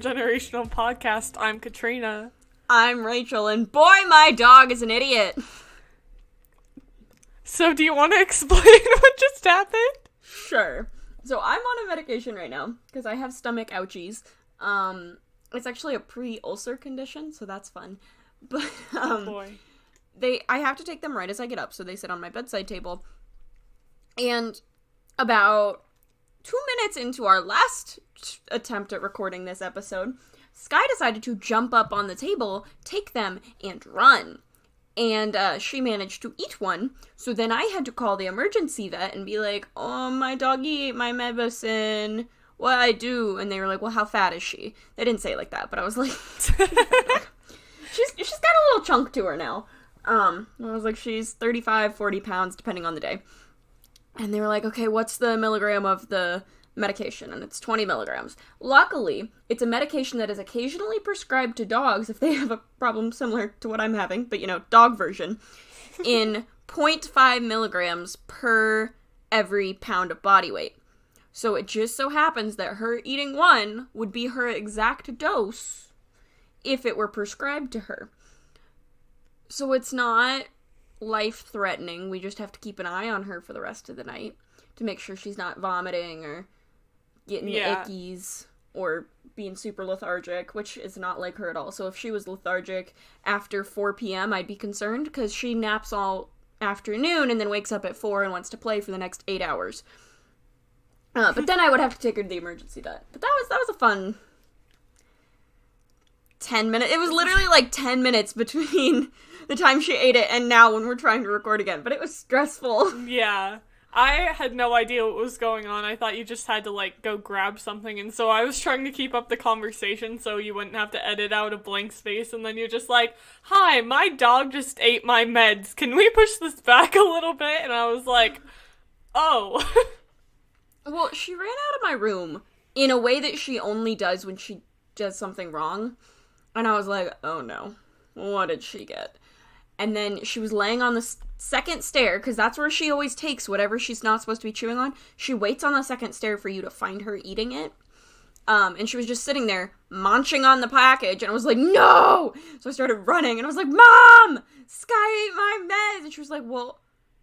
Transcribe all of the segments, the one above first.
intergenerational podcast. I'm Katrina. I'm Rachel, and boy, my dog is an idiot. So do you want to explain what just happened? Sure. So I'm on a medication right now, because I have stomach ouchies. It's actually a pre-ulcer condition, so that's fun. But, Oh boy. I have to take them right as I get up, so they sit on my bedside table. And about 2 minutes into our last attempt at recording this episode, Skye decided to jump up on the table, take them, and run. And she managed to eat one, so then I had to call the emergency vet and be like, oh, my doggy ate my medicine. What I do? And they were like, well, how fat is she? They didn't say it like that, but I was like, she's got a little chunk to her now. I was like, she's 35, 40 pounds, depending on the day. And they were like, okay, what's the milligram of the medication? And it's 20 milligrams. Luckily, it's a medication that is occasionally prescribed to dogs if they have a problem similar to what I'm having, but, dog version, in 0.5 milligrams per every pound of body weight. So it just so happens that her eating one would be her exact dose if it were prescribed to her. So it's not life-threatening. We just have to keep an eye on her for the rest of the night to make sure she's not vomiting or getting the ickies or being super lethargic, which is not like her at all. So if she was lethargic after 4 p.m., I'd be concerned because she naps all afternoon and then wakes up at 4 and wants to play for the next 8 hours. But then I would have to take her to the emergency vet. But that was a fun 10 minutes. It was literally like 10 minutes between the time she ate it and now when we're trying to record again. But it was stressful. Yeah. I had no idea what was going on. I thought you just had to, go grab something, and so I was trying to keep up the conversation so you wouldn't have to edit out a blank space, and then you're just like, hi, my dog just ate my meds. Can we push this back a little bit? And I was like, oh. Well, she ran out of my room in a way that she only does when she does something wrong. And I was like, oh no, what did she get? And then she was laying on the second stair, because that's where she always takes whatever she's not supposed to be chewing on. She waits on the second stair for you to find her eating it. And she was just sitting there munching on the package, and I was like, no! So I started running, and I was like, Mom! Skye ate my meds! And she was like, well,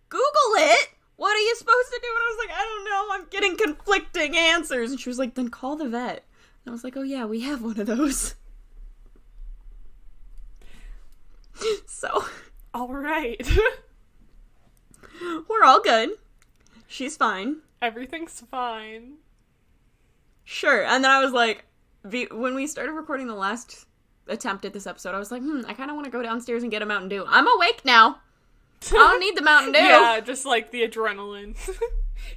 Google it! What are you supposed to do? And I was like, I don't know, I'm getting conflicting answers. And she was like, then call the vet. And I was like, oh yeah, we have one of those. So. Alright. We're all good. She's fine. Everything's fine. Sure. And then I was like, when we started recording the last attempt at this episode, I was like, I kind of want to go downstairs and get a Mountain Dew. I'm awake now. I don't need the Mountain Dew. Yeah, just like the adrenaline.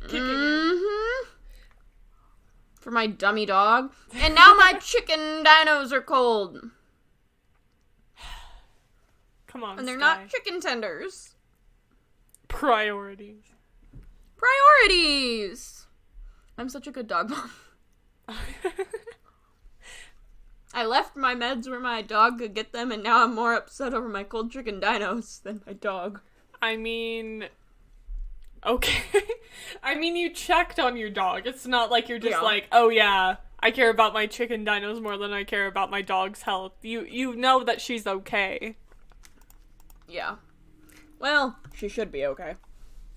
Kicking in. For my dummy dog. And now my chicken dinos are cold. Come on, and they're Skye. not chicken tenders. Priorities. Priorities! I'm such a good dog mom. I left my meds where my dog could get them, and now I'm more upset over my cold chicken dinos than my dog. I mean, okay. I mean, you checked on your dog. It's not like you're just like, oh yeah, I care about my chicken dinos more than I care about my dog's health. You know that she's okay. Yeah. Well, she should be okay.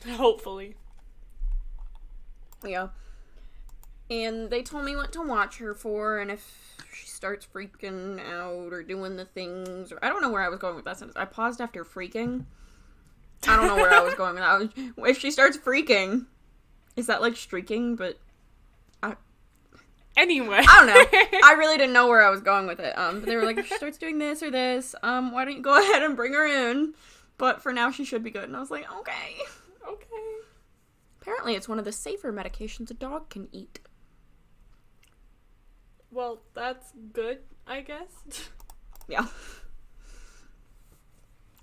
Hopefully. Yeah. And they told me what to watch her for, and if she starts freaking out or doing the things, or I don't know where I was going with that sentence. I paused after freaking. I don't know where I was going with that. If she starts freaking, is that like streaking? But anyway. I don't know. I really didn't know where I was going with it. But they were like, if she starts doing this or this, why don't you go ahead and bring her in? But for now, she should be good. And I was like, okay. Okay. Apparently, it's one of the safer medications a dog can eat. Well, that's good, I guess. Yeah.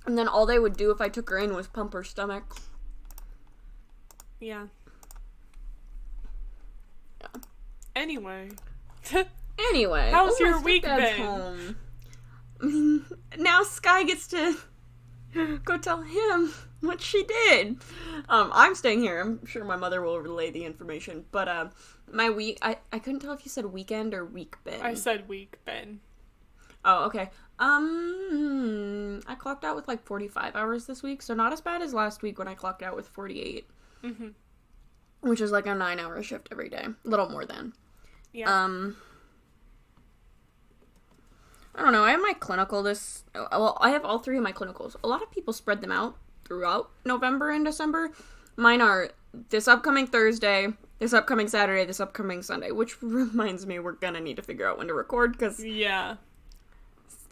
And then all they would do if I took her in was pump her stomach. Yeah. Yeah. Anyway. How's your week been? Home. Now Skye gets to Go tell him what she did. I'm staying here. I'm sure my mother will relay the information. But my week, I couldn't tell if you said weekend or week bin. I said week bin. Oh, okay. I clocked out with like 45 hours this week, so not as bad as last week when I clocked out with 48. Mm-hmm. Which is like a 9-hour shift every day. A little more than. Yeah. I don't know. I have my clinical I have all 3 of my clinicals. A lot of people spread them out throughout November and December. Mine are this upcoming Thursday, this upcoming Saturday, this upcoming Sunday, which reminds me we're gonna need to figure out when to record, because yeah.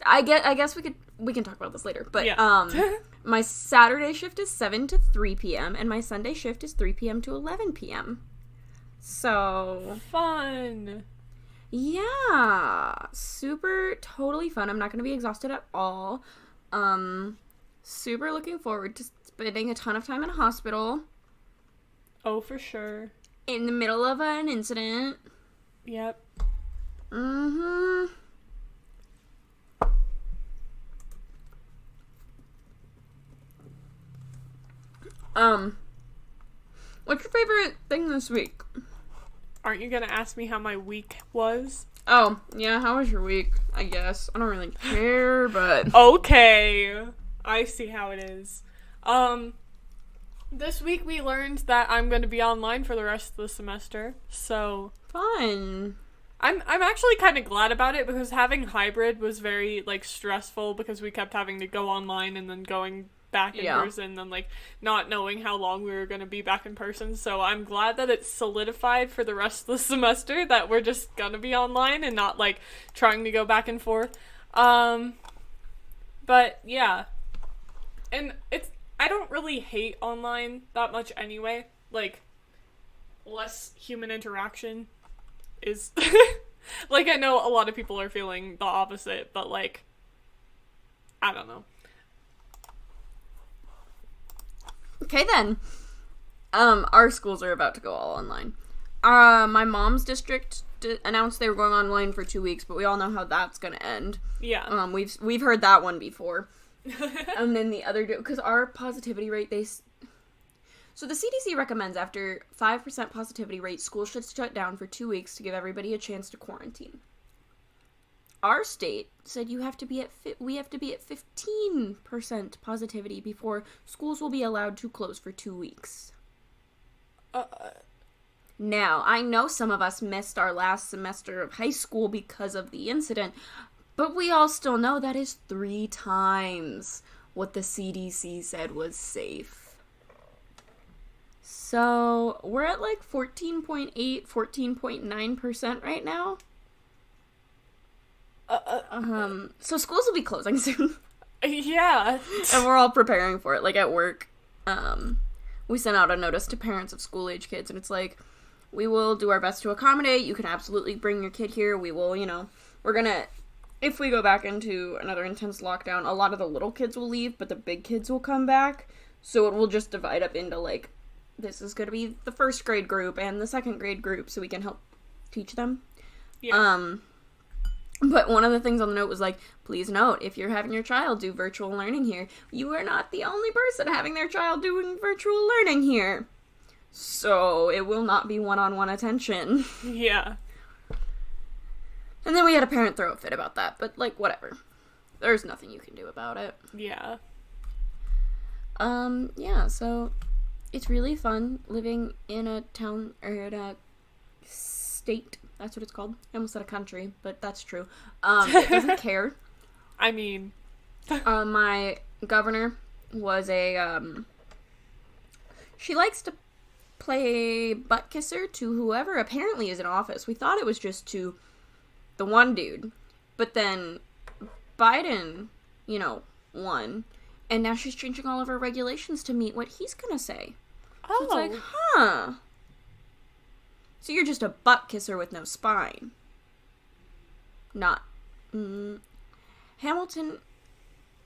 I guess we can talk about this later. But yeah. my Saturday shift is 7 to 3 p.m. and my Sunday shift is 3 p.m. to 11 p.m. So fun. Yeah, super totally fun. I'm not going to be exhausted at all. Super looking forward to spending a ton of time in a hospital. Oh, for sure. In the middle of an incident. Yep. Mm-hmm. What's your favorite thing this week? Aren't you gonna ask me how my week was? Oh, yeah, how was your week? I guess. I don't really care, but... Okay. I see how it is. This week we learned that I'm gonna be online for the rest of the semester, so... Fun. I'm actually kind of glad about it, because having hybrid was very, like, stressful, because we kept having to go online and then going back in person, and like not knowing how long we were going to be back in person. So I'm glad that it's solidified for the rest of the semester that we're just going to be online and not like trying to go back and forth. But yeah. And I don't really hate online that much anyway. Like, less human interaction is like, I know a lot of people are feeling the opposite, but like, I don't know. Okay, then. Our schools are about to go all online. My mom's district announced they were going online for 2 weeks, but we all know how that's gonna end. Yeah. We've heard that one before. And then the other, because our positivity rate, so the CDC recommends after 5% positivity rate, schools should shut down for 2 weeks to give everybody a chance to quarantine. Our state said we have to be at 15% positivity before schools will be allowed to close for 2 weeks. Now, I know some of us missed our last semester of high school because of the incident, but we all still know that is 3 times what the CDC said was safe. So, we're at like 14.8, 14.9% right now. So schools will be closing soon. Yeah. And we're all preparing for it. Like at work, we sent out a notice to parents of school-age kids, and it's like, we will do our best to accommodate. You can absolutely bring your kid here. We will, we're gonna, if we go back into another intense lockdown, a lot of the little kids will leave, but the big kids will come back. So it will just divide up into like, this is gonna be the first grade group and the second grade group, so we can help teach them. Yeah. But one of the things on the note was like, please note, if you're having your child do virtual learning here, you are not the only person having their child doing virtual learning here. So it will not be one-on-one attention. Yeah. And then we had a parent throw a fit about that, but like, whatever. There's nothing you can do about it. Yeah. Yeah, so it's really fun living in a town, or in a state. That's what it's called. I almost said a country, but that's true. It doesn't care. I mean... my governor was she likes to play butt kisser to whoever apparently is in office. We thought it was just to the one dude. But then Biden, won. And now she's changing all of her regulations to meet what he's gonna say. Oh. So it's like, huh. So you're just a butt kisser with no spine. Not. Hamilton,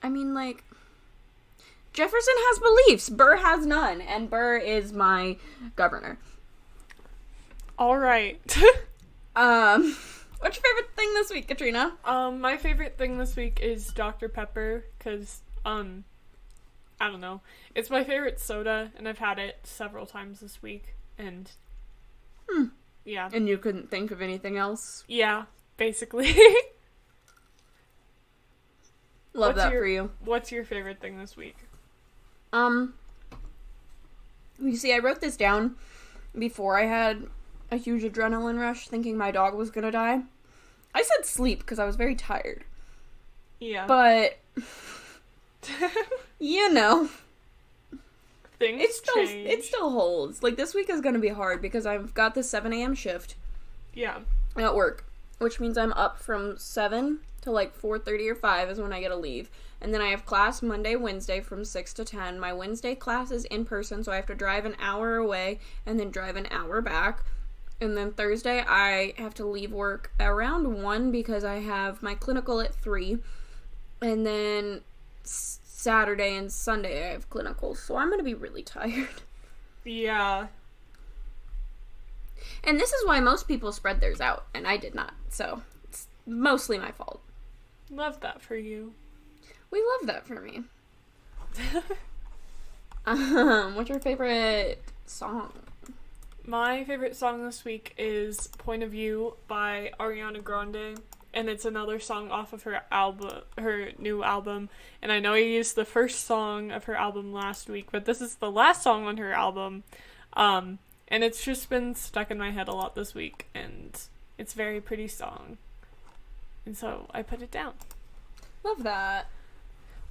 I mean, like, Jefferson has beliefs. Burr has none. And Burr is my governor. All right. What's your favorite thing this week, Katrina? My favorite thing this week is Dr. Pepper, because, I don't know. It's my favorite soda, and I've had it several times this week, and yeah. And you couldn't think of anything else? Yeah, basically. Love that for you. What's your favorite thing this week? You see, I wrote this down before I had a huge adrenaline rush thinking my dog was gonna die. I said sleep because I was very tired. Yeah. But, you know, Things change. it still holds. Like, this week is gonna be hard because I've got the 7 a.m. shift. Yeah. At work, which means I'm up from 7 to like 4:30 or 5 is when I get to leave. And then I have class Monday, Wednesday from 6 to 10. My Wednesday class is in person, so I have to drive an hour away and then drive an hour back. And then Thursday, I have to leave work around 1 because I have my clinical at 3. And then Saturday and Sunday, I have clinicals, so I'm going to be really tired. Yeah. And this is why most people spread theirs out, and I did not. So, it's mostly my fault. Love that for you. We love that for me. What's your favorite song? My favorite song this week is Point of View by Ariana Grande, and it's another song off of her new album. And I know I used the first song of her album last week, but this is the last song on her album. And it's just been stuck in my head a lot this week, and it's a very pretty song. And so I put it down. Love that.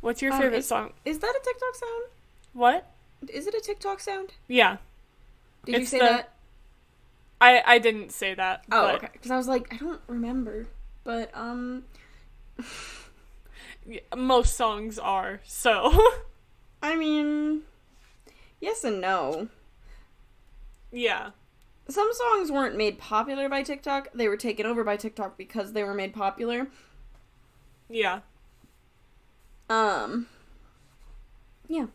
What's your favorite song? Is that a TikTok sound? What? Is it a TikTok sound? Yeah. Did you say that? I didn't say that. Oh, okay. Because I was like, I don't remember. But, most songs are, so. I mean, yes and no. Yeah. Some songs weren't made popular by TikTok. They were taken over by TikTok because they were made popular. Yeah. Yeah.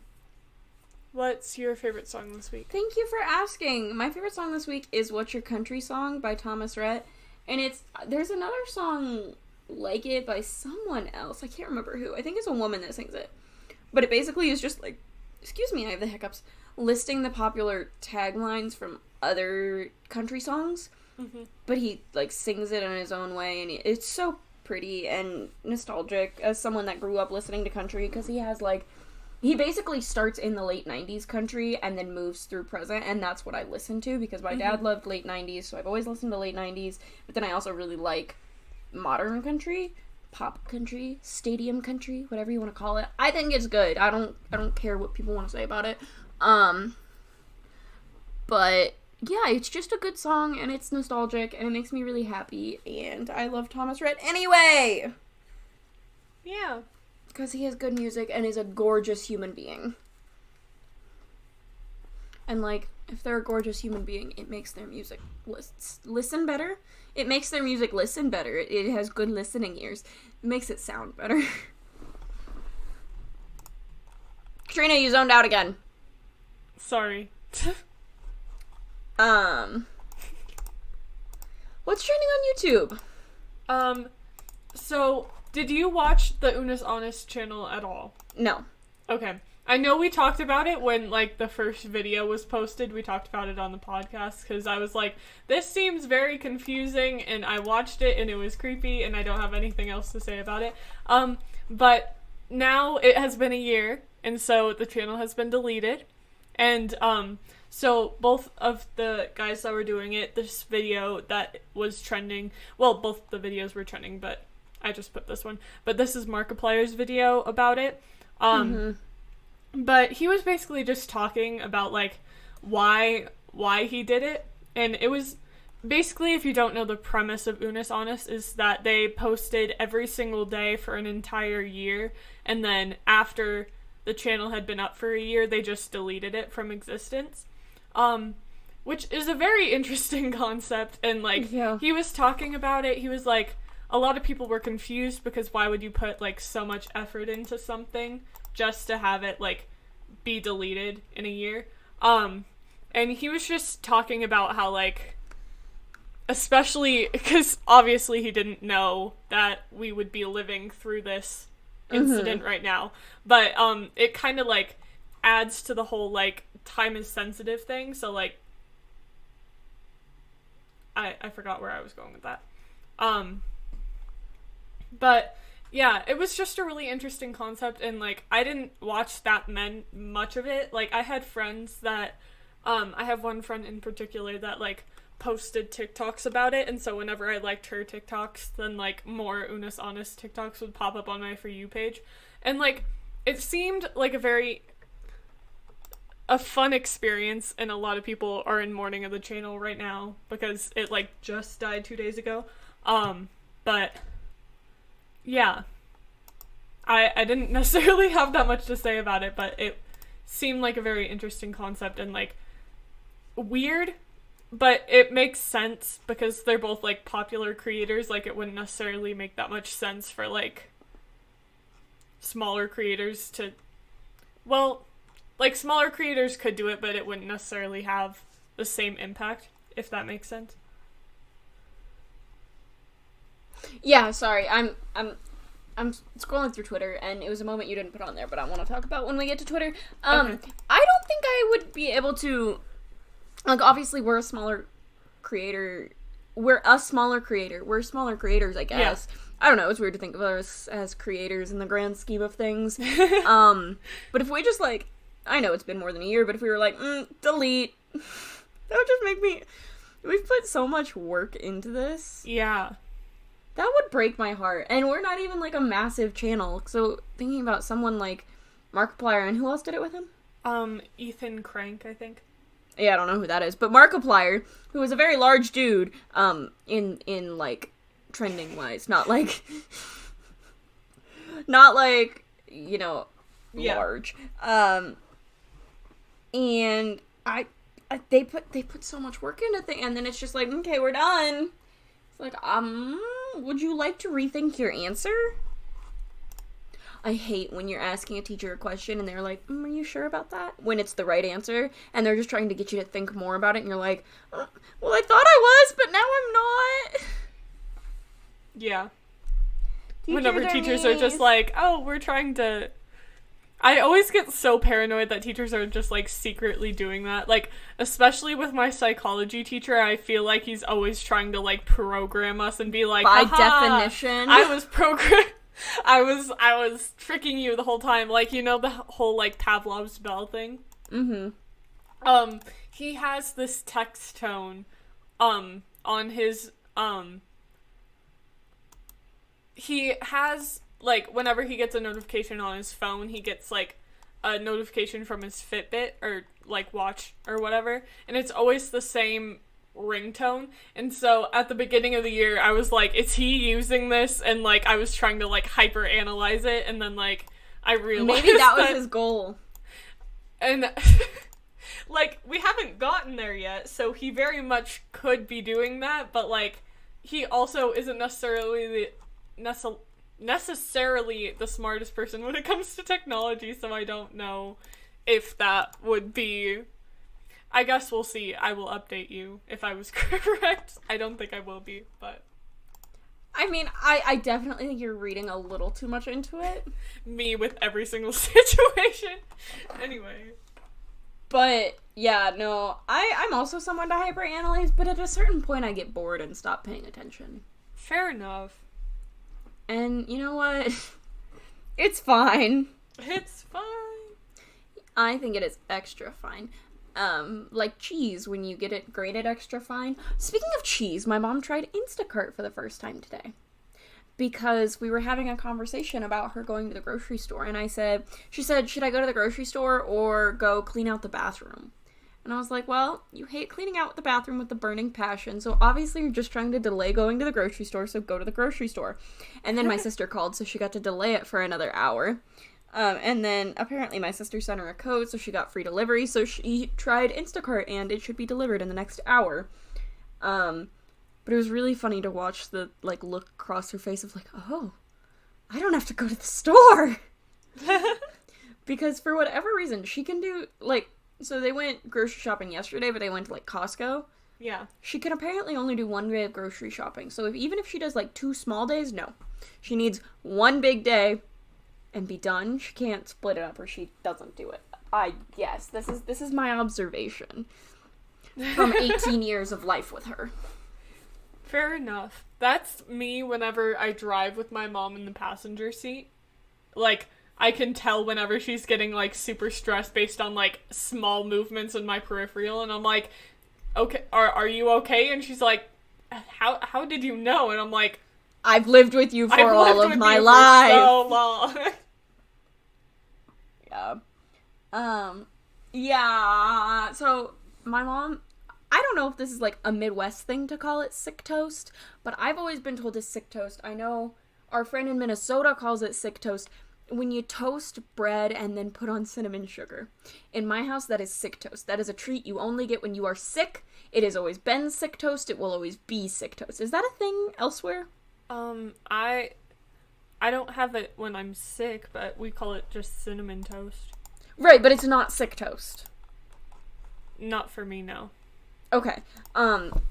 What's your favorite song this week? Thank you for asking. My favorite song this week is What's Your Country Song by Thomas Rhett. And there's another song like it by someone else. I can't remember who. I think it's a woman that sings it. But it basically is just like, excuse me, I have the hiccups, listing the popular taglines from other country songs. Mm-hmm. But he like sings it in his own way, and it's so pretty and nostalgic as someone that grew up listening to country, because he basically starts in the late 90s country and then moves through present, and that's what I listen to because my dad loved late 90s, so I've always listened to late 90s, but then I also really like modern country, pop country, stadium country, whatever you want to call it. I think it's good. I don't care what people want to say about it. But yeah, it's just a good song, and it's nostalgic, and it makes me really happy, and I love Thomas Rhett anyway! Yeah. Because he has good music and is a gorgeous human being. And, like, if they're a gorgeous human being, it makes their music listen better. It makes their music listen better. It has good listening ears. It makes it sound better. Katrina, you zoned out again. Sorry. What's trending on YouTube? So, did you watch the Una's Honest channel at all? No. Okay. I know we talked about it when, like, the first video was posted. We talked about it on the podcast, because I was like, this seems very confusing, and I watched it, and it was creepy, and I don't have anything else to say about it. But now it has been a year, and so the channel has been deleted, and, so both of the guys that were doing it, this video that was trending, well, both the videos were trending, but I just put this one, but this is Markiplier's video about it, but he was basically just talking about, like, why he did it, and it was, basically, if you don't know the premise of Una's Honest, is that they posted every single day for an entire year, and then after the channel had been up for a year, they just deleted it from existence, which is a very interesting concept, and, like, he was talking about it, he was like, a lot of people were confused because why would you put, like, so much effort into something just to have it, like, be deleted in a year? And he was just talking about how, like, especially because obviously he didn't know that we would be living through this incident right now, but, it kind of, like, adds to the whole, like, time is sensitive thing. So, like, I forgot where I was going with that. But yeah, it was just a really interesting concept, and, like, I didn't watch that much of it. Like, I had friends that, I have one friend in particular that, like, posted TikToks about it, and so whenever I liked her TikToks, then, like, more Unis Honest TikToks would pop up on my For You page. And, like, it seemed like a fun experience, and a lot of people are in mourning of the channel right now because it, like, just died 2 days ago. But yeah, I didn't necessarily have that much to say about it, but it seemed like a very interesting concept and, like, weird, but it makes sense because they're both, like, popular creators. Like, it wouldn't necessarily make that much sense for, like, smaller creators to, well, like, smaller creators could do it, but it wouldn't necessarily have the same impact, if that makes sense. Yeah, sorry, I'm scrolling through Twitter, and it was a moment you didn't put on there, but I want to talk about when we get to Twitter. Okay. I don't think I would be able to, like, obviously we're a smaller creator, we're smaller creators, I guess. Yeah. I don't know, it's weird to think of us as creators in the grand scheme of things. But if we just, like, I know it's been more than a year, but if we were like, delete, that would just make me, we've put so much work into this. Yeah. That would break my heart. And we're not even, like, a massive channel. So, thinking about someone like Markiplier, and who else did it with him? Ethan Crank, I think. Yeah, I don't know who that is. But Markiplier, who is a very large dude, in like, trending-wise. Not like, you know, large. And they put so much work into things, and then it's just like, okay, we're done. It's like, would you like to rethink your answer? I hate when you're asking a teacher a question and they're like, are you sure about that? When it's the right answer, and they're just trying to get you to think more about it, and you're like, well, I thought I was, but now I'm not. Yeah. Whenever teachers are just like, oh, we're trying to... I always get so paranoid that teachers are just, like, secretly doing that. Like, especially with my psychology teacher, I feel like he's always trying to, like, program us and be like, by definition. I was tricking you the whole time. Like, you know the whole, like, Pavlov's bell thing? Mm-hmm. He has this text tone, on his, he has... Like, whenever he gets a notification on his phone, he gets, like, a notification from his Fitbit, or, like, watch, or whatever, and it's always the same ringtone, and so, at the beginning of the year, I was like, is he using this? And, like, I was trying to, like, hyper-analyze it, and then, like, I realized maybe that was his goal. And, like, we haven't gotten there yet, so he very much could be doing that, but, like, he also isn't necessarily the smartest person when it comes to technology, so I don't know if that would be... I guess we'll see. I will update you if I was correct. I don't think I will be, but... I mean, I definitely think you're reading a little too much into it. Me with every single situation. Anyway. But, yeah, no, I'm also someone to hyperanalyze, but at a certain point I get bored and stop paying attention. Fair enough. And you know what? It's fine. It's fine. I think it is extra fine. Like cheese, when you get it grated extra fine. Speaking of cheese, my mom tried Instacart for the first time today. Because we were having a conversation about her going to the grocery store. And she said, should I go to the grocery store or go clean out the bathroom? And I was like, well, you hate cleaning out the bathroom with a burning passion, so obviously you're just trying to delay going to the grocery store, so go to the grocery store. And then my sister called, so she got to delay it for another hour. And then apparently my sister sent her a code, so she got free delivery, so she tried Instacart, and it should be delivered in the next hour. But it was really funny to watch the, like, look across her face of, like, oh, I don't have to go to the store! Because for whatever reason, she can do, like... So they went grocery shopping yesterday, but they went to, like, Costco. Yeah. She can apparently only do one day of grocery shopping. So even if she does, like, 2 small days, no. She needs one big day and be done. She can't split it up or she doesn't do it. Yes, this is my observation from 18 years of life with her. Fair enough. That's me whenever I drive with my mom in the passenger seat. Like, I can tell whenever she's getting, like, super stressed based on, like, small movements in my peripheral, and I'm like, okay, are you okay? And she's like, how did you know? And I'm like, I've lived with you for all of my life. So long. Yeah. Yeah, so my mom, I don't know if this is like a Midwest thing to call it sick toast, but I've always been told it's sick toast. I know our friend in Minnesota calls it sick toast when you toast bread and then put on cinnamon sugar. In my house, that is sick toast. That is a treat you only get when you are sick. It has always been sick toast. It will always be sick toast. Is that a thing elsewhere? I don't have it when I'm sick, but we call it just cinnamon toast. Right, but it's not sick toast. Not for me, no. Okay,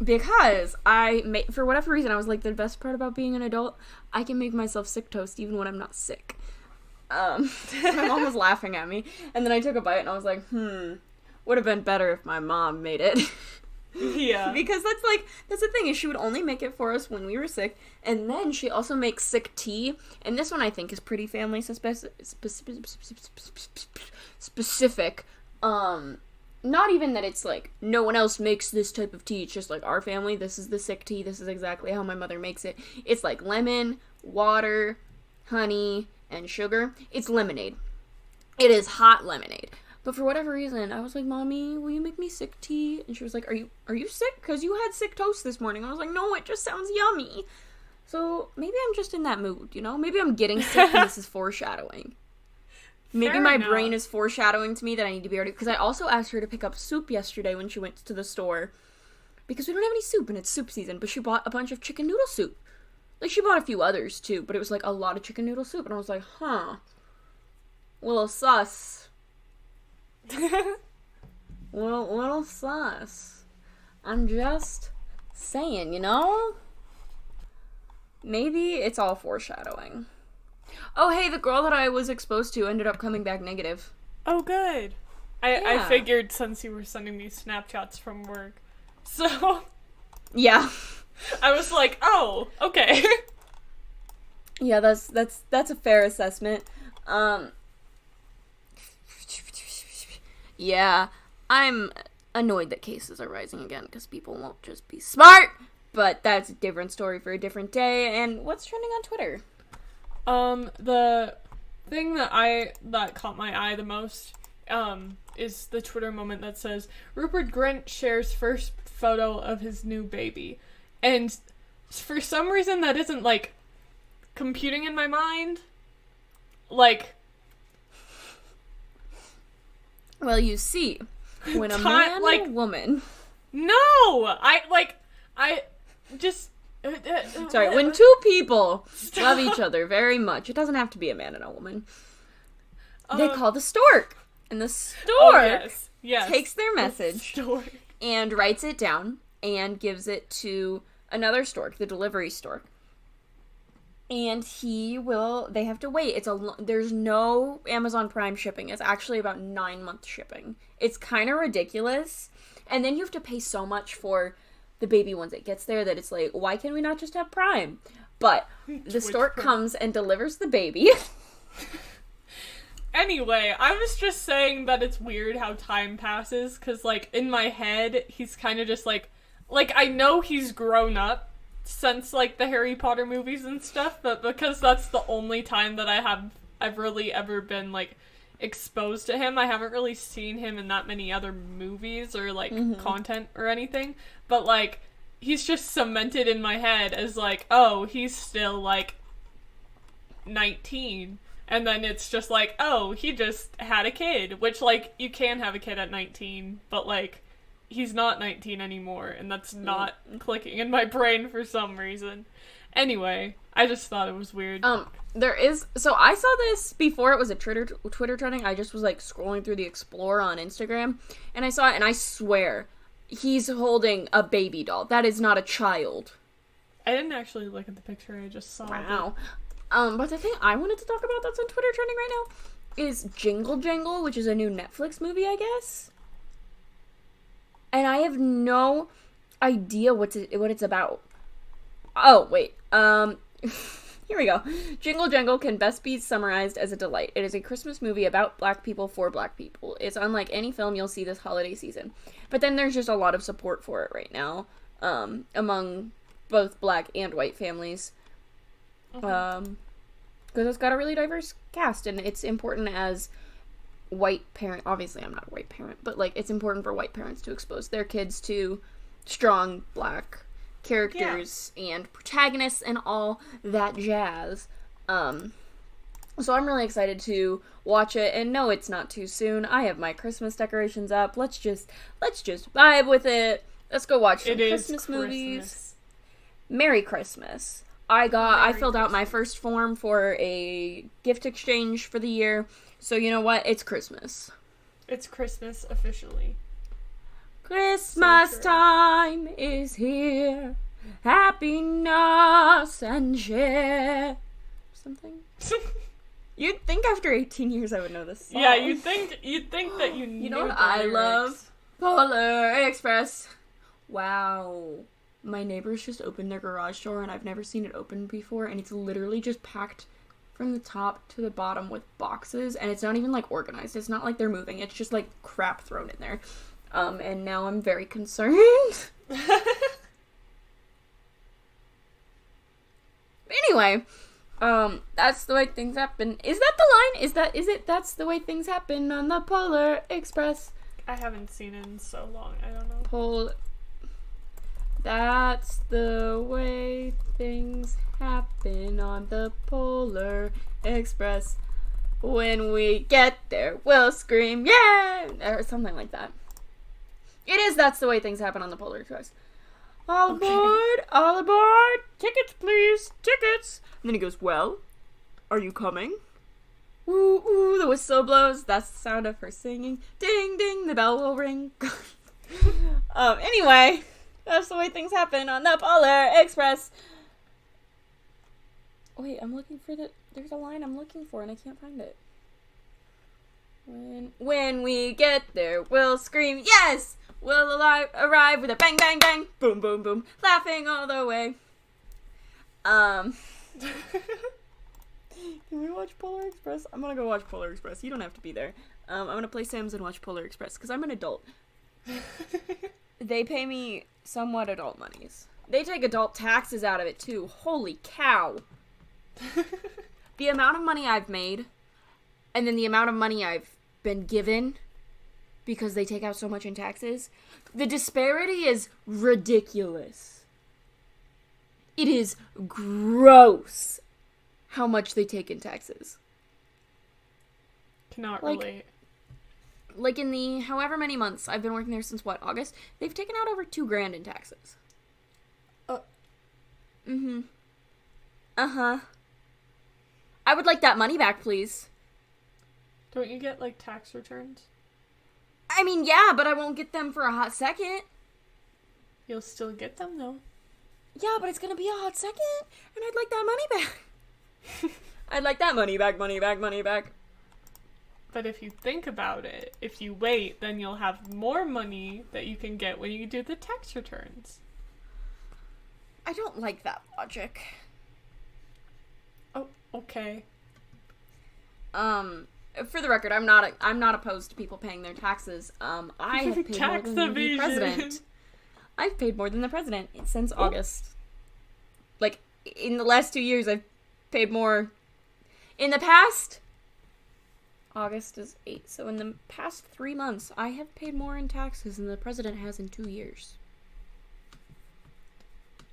because for whatever reason, I was like, the best part about being an adult, I can make myself sick toast even when I'm not sick. My mom was laughing at me, and then I took a bite, and I was like, would have been better if my mom made it. Yeah. Because that's the thing, is she would only make it for us when we were sick, and then she also makes sick tea, and this one I think is pretty family specific. Not even that it's like, no one else makes this type of tea, it's just like, our family, this is the sick tea, this is exactly how my mother makes it. It's like lemon, water, honey, and sugar. It's lemonade. It is hot lemonade. But for whatever reason, I was like, Mommy, will you make me sick tea? And she was like, are you sick? Because you had sick toast this morning. I was like, no, it just sounds yummy. So maybe I'm just in that mood, you know? Maybe I'm getting sick and this is foreshadowing. Maybe Fair my enough. brain is foreshadowing to me that I need to be ready. Because I also asked her to pick up soup yesterday when she went to the store. Because we don't have any soup and it's soup season. But she bought a bunch of chicken noodle soup. Like, she bought a few others, too. But it was, like, a lot of chicken noodle soup. And I was like, little sus. little sus. I'm just saying, you know? Maybe it's all foreshadowing. Oh, hey, the girl that I was exposed to ended up coming back negative. Oh, good. I Yeah. figured since you were sending me Snapchats from work. So, Yeah. I was like, oh, okay. Yeah, that's a fair assessment. Yeah, I'm annoyed that cases are rising again because people won't just be smart, but that's a different story for a different day. And what's trending on Twitter? The thing that caught my eye the most, is the Twitter moment that says, Rupert Grint shares first photo of his new baby. And for some reason that isn't, like, computing in my mind. Like, Well, you see, when a man and a woman... No! I just... Sorry, when two people love each other very much, it doesn't have to be a man and a woman, they call the stork. And the stork yes. takes their message Stork. and writes it down and gives it to another stork, the delivery stork. And they have to wait. There's no Amazon Prime shipping. It's actually about 9-month shipping. It's kind of ridiculous. And then you have to pay so much for the baby once it gets there that it's like, why can we not just have Prime? But the stork comes and delivers the baby. Anyway, I was just saying that it's weird how time passes, because, like, in my head, he's kind of just, like, I know he's grown up since, like, the Harry Potter movies and stuff, but because that's the only time that I've really ever been, like, exposed to him, I haven't really seen him in that many other movies or, like, content or anything, but, like, he's just cemented in my head as, like, oh, he's still, like, 19. And then it's just like, oh, he just had a kid. Which, like, you can have a kid at 19, but, like, he's not 19 anymore. And that's not clicking in my brain for some reason. Anyway, I just thought it was weird. So I saw this before it was a Twitter trending. I just was, like, scrolling through the Explorer on Instagram. And I saw it, and I swear, he's holding a baby doll. That is not a child. I didn't actually look at the picture. I just saw it. Wow. But the thing I wanted to talk about that's on Twitter trending right now, is Jingle Jangle, which is a new Netflix movie, I guess. And I have no idea what it's about. Oh, wait. Here we go. Jingle Jangle can best be summarized as a delight. It is a Christmas movie about black people for black people. It's unlike any film you'll see this holiday season. But then there's just a lot of support for it right now, among both black and white families. Because it's got a really diverse cast, and it's important as white parent. Obviously, I'm not a white parent, but, like, it's important for white parents to expose their kids to strong black characters and protagonists and all that jazz. So I'm really excited to watch it, and no, it's not too soon. I have my Christmas decorations up. Let's just vibe with it. Let's go watch some Christmas movies. Merry Christmas. I filled out my first form for a gift exchange for the year. So you know what? It's Christmas. It's Christmas officially. Christmas time is here. Happiness and share. Something? You'd think after 18 years I would know this song. Yeah, you'd think that you knew. You know what I love? Polar Express. Wow. My neighbors just opened their garage door, and I've never seen it open before, and it's literally just packed from the top to the bottom with boxes, and it's not even, like, organized. It's not like they're moving. It's just, like, crap thrown in there. And now I'm very concerned. Anyway, that's the way things happen. Is that the line? Is it that's the way things happen on the Polar Express? I haven't seen it in so long. I don't know. That's the way things happen on the Polar Express. When we get there, we'll scream, yeah! Or something like that. It is That's the Way Things Happen on the Polar Express. All aboard! All aboard! Tickets, please! Tickets! And then he goes, well, are you coming? Ooh, ooh, the whistle blows. That's the sound of her singing. Ding, ding, the bell will ring. Anyway, that's the way things happen on the Polar Express. Wait, I'm looking for there's a line I'm looking for and I can't find it. When we get there, we'll scream, yes! We'll arrive with a bang, bang, bang, boom, boom, boom, laughing all the way. Can we watch Polar Express? I'm gonna go watch Polar Express. You don't have to be there. I'm gonna play Sims and watch Polar Express, because I'm an adult. They pay me somewhat adult monies. They take adult taxes out of it, too. Holy cow. The amount of money I've made, and then the amount of money I've been given, because they take out so much in taxes, the disparity is ridiculous. It is gross how much they take in taxes. Cannot relate. Like in the however many months I've been working there since, what, August? They've taken out over $2,000 in taxes. Mm-hmm. Uh-huh. I would like that money back, please. Don't you get, like, tax returns? I mean, yeah, but I won't get them for a hot second. You'll still get them, though. Yeah, but it's gonna be a hot second, and I'd like that money back. I'd like that money back, money back, money back. But if you think about it, if you wait, then you'll have more money that you can get when you do the tax returns. I don't like that logic. Oh, okay. For the record, I'm not opposed to people paying their taxes. I have paid more than the president. I've paid more than the president since August. Like, in the last 2 years, I've paid more. In the past, August is 8, so in the past 3 months, I have paid more in taxes than the president has in 2 years.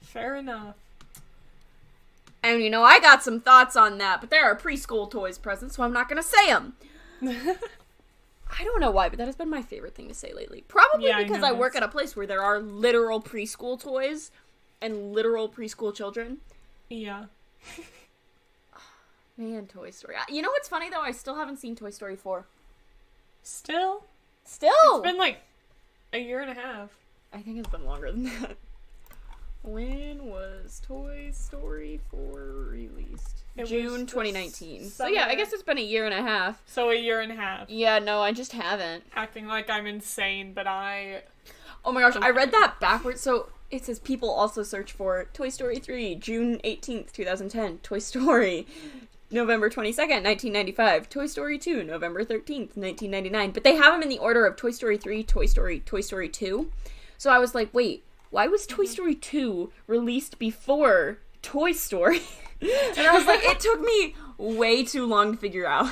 Fair enough. And, you know, I got some thoughts on that, but there are preschool toys present, so I'm not going to say them. I don't know why, but that has been my favorite thing to say lately. Probably because I work at a place where there are literal preschool toys and literal preschool children. Yeah. Man, Toy Story. You know what's funny, though? I still haven't seen Toy Story 4. Still? Still! It's been, like, a year and a half. I think it's been longer than that. When was Toy Story 4 released? June 2019. So summer. yeah, I guess it's been a year and a half. So a year and a half. Yeah, no, I just haven't. Acting like I'm insane, but I... Oh my gosh, I read that backwards. So it says people also search for Toy Story 3, June 18th, 2010. Toy Story, November 22nd, 1995. Toy Story 2, November 13th, 1999. But they have them in the order of Toy Story 3, Toy Story 2. So I was like, wait, why was Toy Story 2 released before Toy Story? And I was like, it took me way too long to figure out.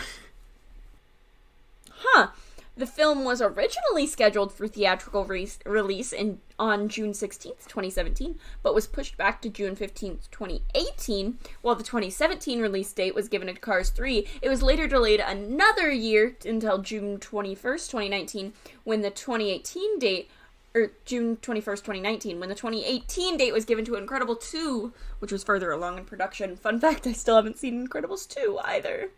The film was originally scheduled for theatrical release on June 16th, 2017, but was pushed back to June 15th, 2018. While the 2017 release date was given to Cars 3, it was later delayed another year until June 21st, 2019, when the 2018 date, or June 21st, 2019, when the 2018 date was given to Incredible 2, which was further along in production. Fun fact, I still haven't seen Incredibles 2 either.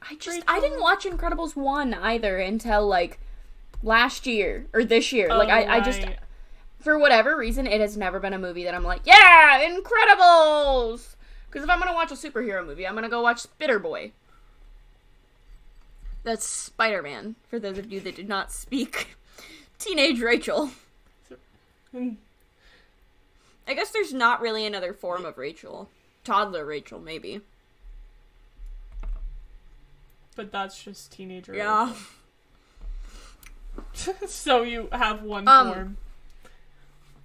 I didn't watch Incredibles 1 either until, like, last year, or this year. Oh, Like, I just, for whatever reason, it has never been a movie that I'm like, yeah, Incredibles! Because if I'm gonna watch a superhero movie, I'm gonna go watch Spitter Boy. That's Spider-Man, for those of you that did not speak Teenage Rachel. I guess there's not really another form of Rachel. Toddler Rachel, maybe. But that's just teenager. Yeah. So you have one form.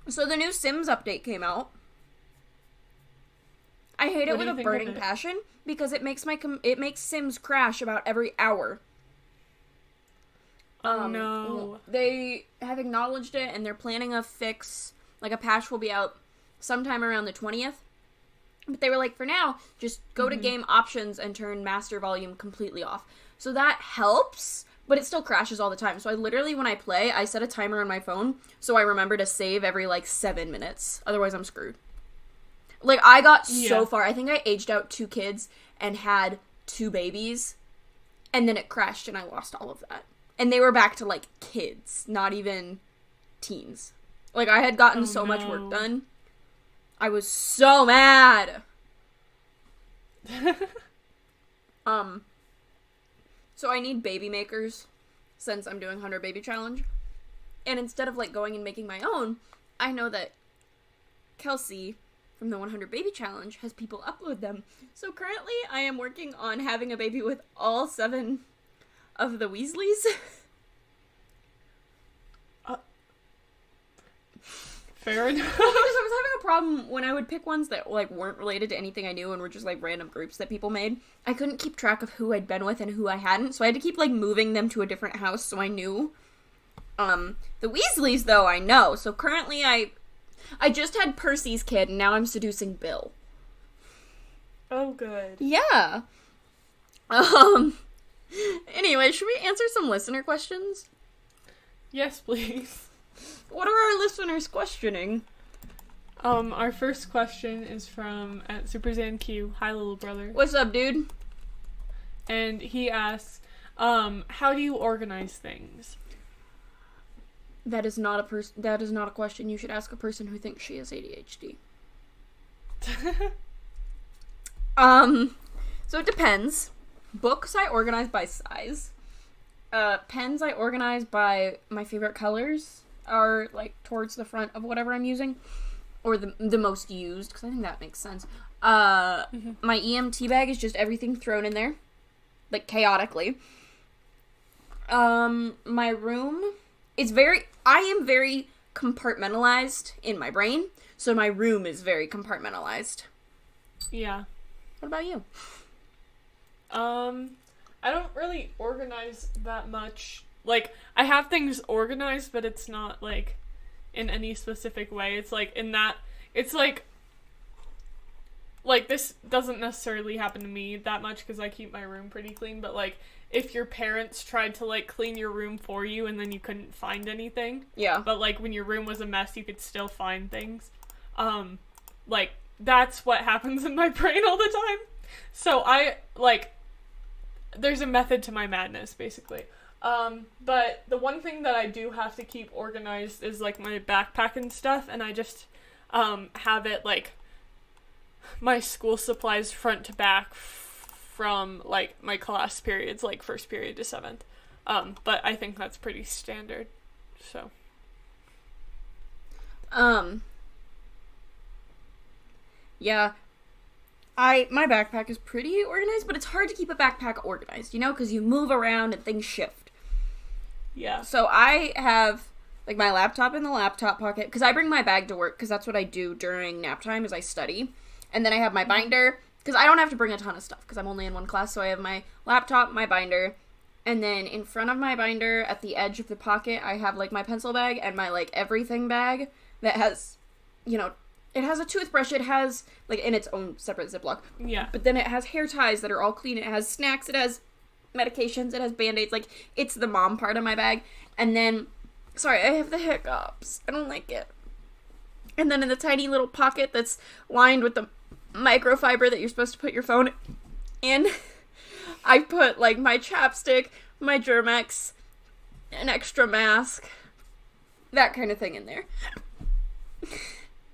So the new Sims update came out. I hate it with a burning passion because it makes it makes Sims crash about every hour. Oh no. They have acknowledged it and they're planning a fix. Like a patch will be out sometime around the 20th. But they were like, for now, just go to game options and turn master volume completely off. So that helps, but it still crashes all the time. So I literally, when I play, I set a timer on my phone so I remember to save every, 7 minutes. Otherwise, I'm screwed. Like, I got so far. I think I aged out 2 kids and had 2 babies. And then it crashed and I lost all of that. And they were back to, kids, not even teens. Like, I had gotten so much work done. I was so mad. So I need baby makers since I'm doing 100 baby challenge. And instead of going and making my own, I know that Kelsey from the 100 baby challenge has people upload them. So currently I am working on having a baby with all 7 of the Weasleys. Fair enough. Because I was having a problem when I would pick ones that weren't related to anything I knew and were just random groups that people made. I couldn't keep track of who I'd been with and who I hadn't, so I had to keep moving them to a different house so I knew. The Weasleys though I know. So currently I just had Percy's kid and now I'm seducing Bill. Oh good. Yeah. Anyway, should we answer some listener questions? Yes, please. What are our listeners questioning? Our first question is from @SuperZanQ. Hi, little brother. What's up, dude? And he asks, how do you organize things? That is not a question you should ask a person who thinks she has ADHD. So it depends. Books I organize by size. Pens I organize by my favorite colors are towards the front of whatever I'm using, or the most used, because I think that makes sense. My EMT bag is just everything thrown in there, chaotically. My room is I am very compartmentalized in my brain, so my room is very compartmentalized. Yeah. What about you? I don't really organize that much. I have things organized, but it's not, in any specific way. It's, in that, it's, this doesn't necessarily happen to me that much, because I keep my room pretty clean, but, if your parents tried to, clean your room for you, and then you couldn't find anything. Yeah. But, when your room was a mess, you could still find things. That's what happens in my brain all the time. So, there's a method to my madness, basically. But the one thing that I do have to keep organized is, like, my backpack and stuff, and I just, have it, like, my school supplies front to back from, like, my class periods, like, 1st period to 7th. But I think that's pretty standard, so. Yeah. My backpack is pretty organized, but it's hard to keep a backpack organized, you know, because you move around and things shift. Yeah. So I have, like, my laptop in the laptop pocket, because I bring my bag to work, because that's what I do during nap time, is I study. And then I have my binder, because I don't have to bring a ton of stuff, because I'm only in one class, so I have my laptop, my binder, and then in front of my binder, at the edge of the pocket, I have, like, my pencil bag and my, like, everything bag that has, you know, it has a toothbrush, it has, like, in its own separate Ziploc. Yeah. But then it has hair ties that are all clean, it has snacks, it has medications, it has Band-Aids, like, it's the mom part of my bag. And then, sorry, I have the hiccups. I don't like it. And then in the tiny little pocket that's lined with the microfiber that you're supposed to put your phone in, I put, like, my chapstick, my Germex, an extra mask, that kind of thing in there.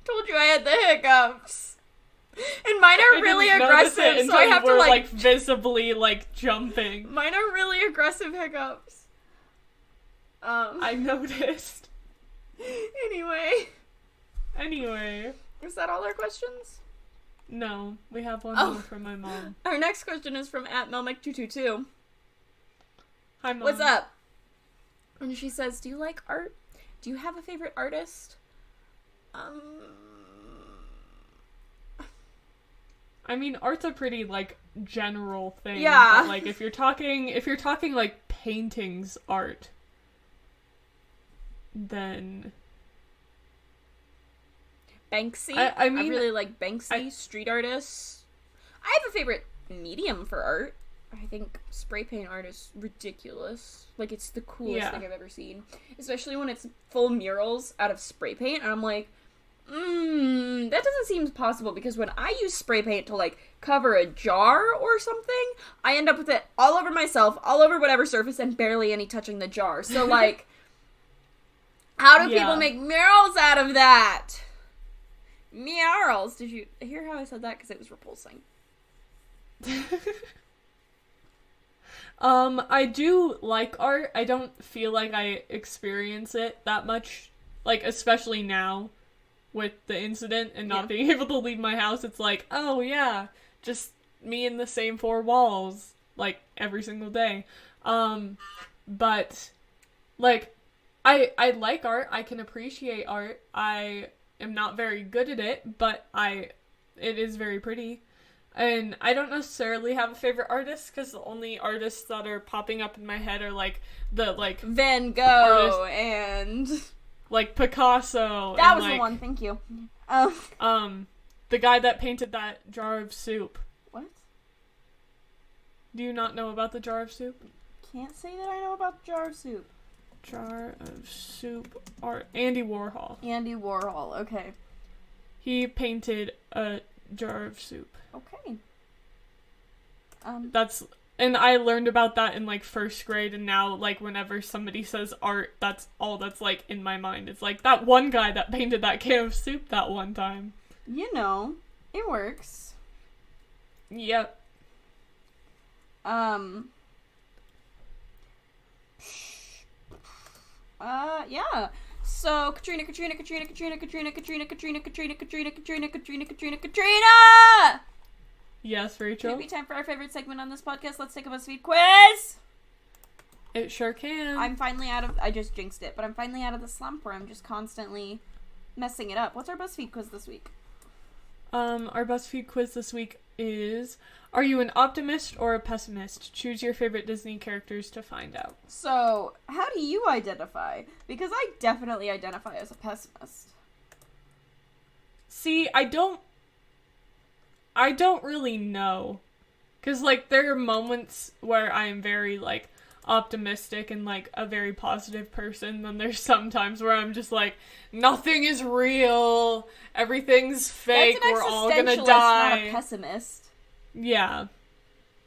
Told you I had the hiccups. And mine are really aggressive, so I have to, like, visibly, like, jumping. Mine are really aggressive hiccups. I noticed. Anyway. Is that all our questions? No, we have one more from my mom. Our next question is from @Melmic222. Hi, Mom. What's up? And she says, do you like art? Do you have a favorite artist? I mean, art's a pretty, like, general thing. Yeah. But, like, if you're talking, like, paintings art, then... Banksy? I mean... I really like Banksy, street artists. I have a favorite medium for art. I think spray paint art is ridiculous. Like, it's the coolest thing I've ever seen. Especially when it's full murals out of spray paint, and I'm like... that doesn't seem possible, because when I use spray paint to, like, cover a jar or something, I end up with it all over myself, all over whatever surface, and barely any touching the jar. So, like, how do people make murals out of that? Murals! Did you hear how I said that? Because it was repulsing. I do like art. I don't feel like I experience it that much, like, especially now. With the incident and not being able to leave my house, it's like, oh yeah, just me in the same 4 walls, like, every single day. But, like, I like art, I can appreciate art, I am not very good at it, but it is very pretty. And I don't necessarily have a favorite artist, because the only artists that are popping up in my head are, like, the, like... Van Gogh and... Like, Picasso. That was the one, thank you. The guy that painted that jar of soup. What? Do you not know about the jar of soup? Can't say that I know about the jar of soup. Jar of soup art. Andy Warhol. Andy Warhol, okay. He painted a jar of soup. Okay. And I learned about that in, like, 1st grade, and now, like, whenever somebody says art, that's all that's, like, in my mind. It's like, that one guy that painted that can of soup that one time. You know, it works. Yep. Yeah. So, Katrina! Yes, Rachel? Can it be time for our favorite segment on this podcast? Let's take a BuzzFeed quiz! It sure can. I'm finally I just jinxed it, but I'm finally out of the slump where I'm just constantly messing it up. What's our BuzzFeed quiz this week? Our BuzzFeed quiz this week is, are you an optimist or a pessimist? Choose your favorite Disney characters to find out. So, how do you identify? Because I definitely identify as a pessimist. See, I don't really know. Because, like, there are moments where I am very, like, optimistic and, like, a very positive person. Then there's some times where I'm just like, nothing is real. Everything's fake. We're all gonna die. Not a pessimist. Yeah.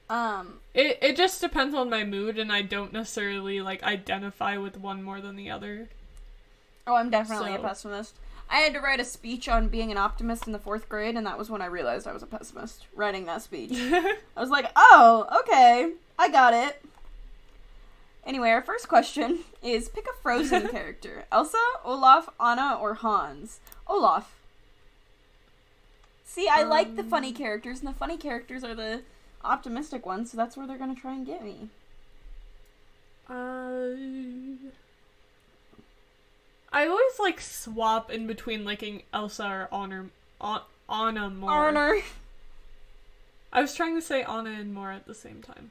It just depends on my mood, and I don't necessarily, like, identify with one more than the other. Oh, I'm definitely a pessimist. I had to write a speech on being an optimist in the 4th grade, and that was when I realized I was a pessimist, writing that speech. I was like, oh, okay, I got it. Anyway, our first question is, pick a Frozen character. Elsa, Olaf, Anna, or Hans? Olaf. See, I like the funny characters, and the funny characters are the optimistic ones, so that's where they're gonna try and get me. I always, like, swap in between liking Elsa or Anna more. Honor. I was trying to say Anna and more at the same time.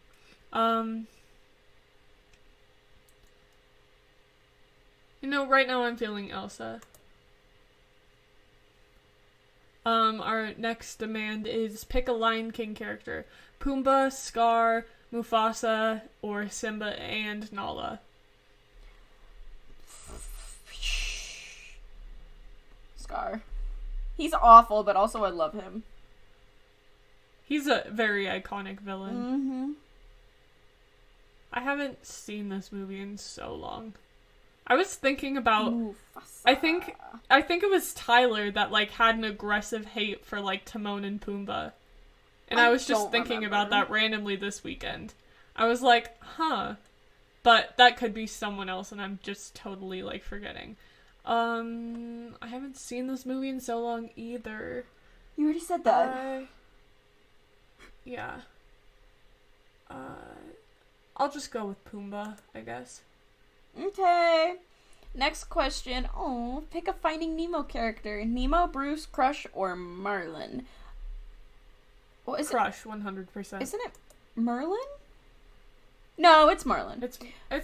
You know, right now I'm feeling Elsa. Our next demand is pick a Lion King character. Pumbaa, Scar, Mufasa, or Simba and Nala. Scar. He's awful, but also I love him. He's a very iconic villain. Mm-hmm. I haven't seen this movie in so long. I was thinking about... Mufasa. I think it was Tyler that, like, had an aggressive hate for, like, Timon and Pumbaa. And I was just thinking about that randomly this weekend. I was like, huh. But that could be someone else, and I'm just totally, like, forgetting. I haven't seen this movie in so long either. You already said that. Yeah. I'll just go with Pumbaa, I guess. Okay. Next question. Oh, pick a Finding Nemo character. Nemo, Bruce, Crush, or Marlin? What is Crush, 100%. Isn't it Merlin? No, it's Marlin. It's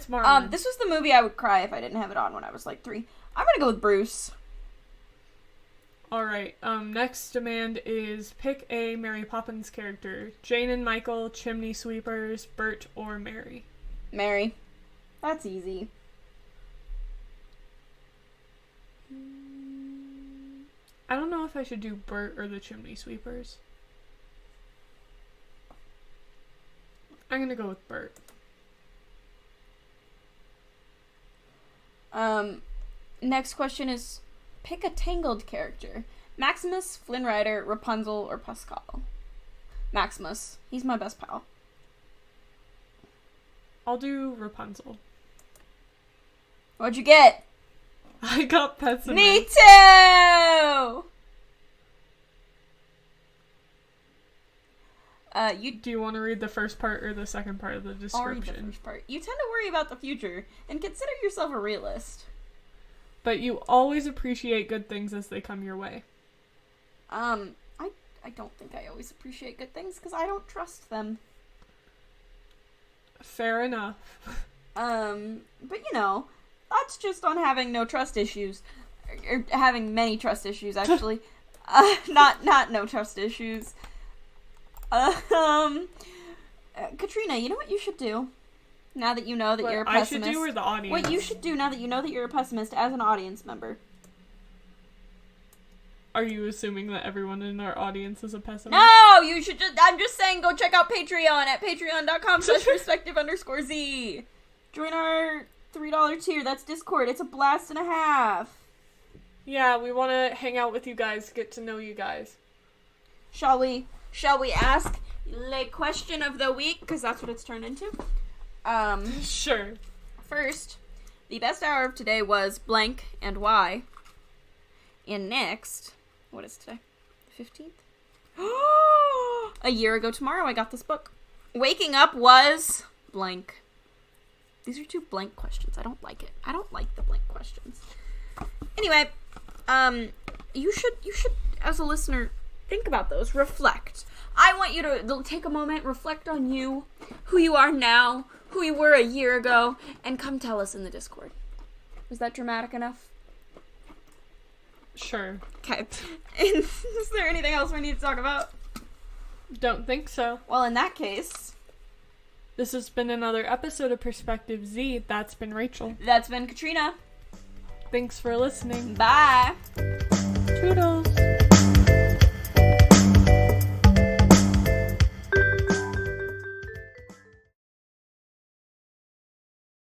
Marlin. This was the movie I would cry if I didn't have it on when I was like 3. I'm gonna go with Bruce. Alright, next demand is pick a Mary Poppins character. Jane and Michael, Chimney Sweepers, Bert, or Mary. Mary. That's easy. I don't know if I should do Bert or the Chimney Sweepers. I'm gonna go with Bert. Next question is, pick a Tangled character. Maximus, Flynn Rider, Rapunzel, or Pascal? Maximus. He's my best pal. I'll do Rapunzel. What'd you get? I got Pessimist. Me too! Do you want to read the first part or the second part of the description? I'll read the first part. You tend to worry about the future, and consider yourself a realist. But you always appreciate good things as they come your way. I don't think I always appreciate good things, because I don't trust them. Fair enough. But you know, that's just on having no trust issues. Or having many trust issues, actually. Not no trust issues. Katrina, you know what you should do? Now that you know that you're a pessimist. I should do or the audience? What you should do now that you know that you're a pessimist as an audience member. Are you assuming that everyone in our audience is a pessimist? No! You should just... I'm just saying go check out Patreon at patreon.com/perspective_Z. Join our $3 tier. That's Discord. It's a blast and a half. Yeah, we want to hang out with you guys, get to know you guys. Shall we ask the question of the week? Because that's what it's turned into. Sure. First, the best hour of today was blank and why. And next, what is today? 15th? A year ago tomorrow, I got this book. Waking up was blank. These are 2 blank questions. I don't like it. I don't like the blank questions. Anyway, you should, as a listener, think about those. Reflect. I want you to take a moment, reflect on you, who you are now, who you were a year ago, and come tell us in the Discord. Was that dramatic enough? Sure. Okay. Is there anything else we need to talk about? Don't think so. Well, in that case... This has been another episode of Perspective Z. That's been Rachel. That's been Katrina. Thanks for listening. Bye.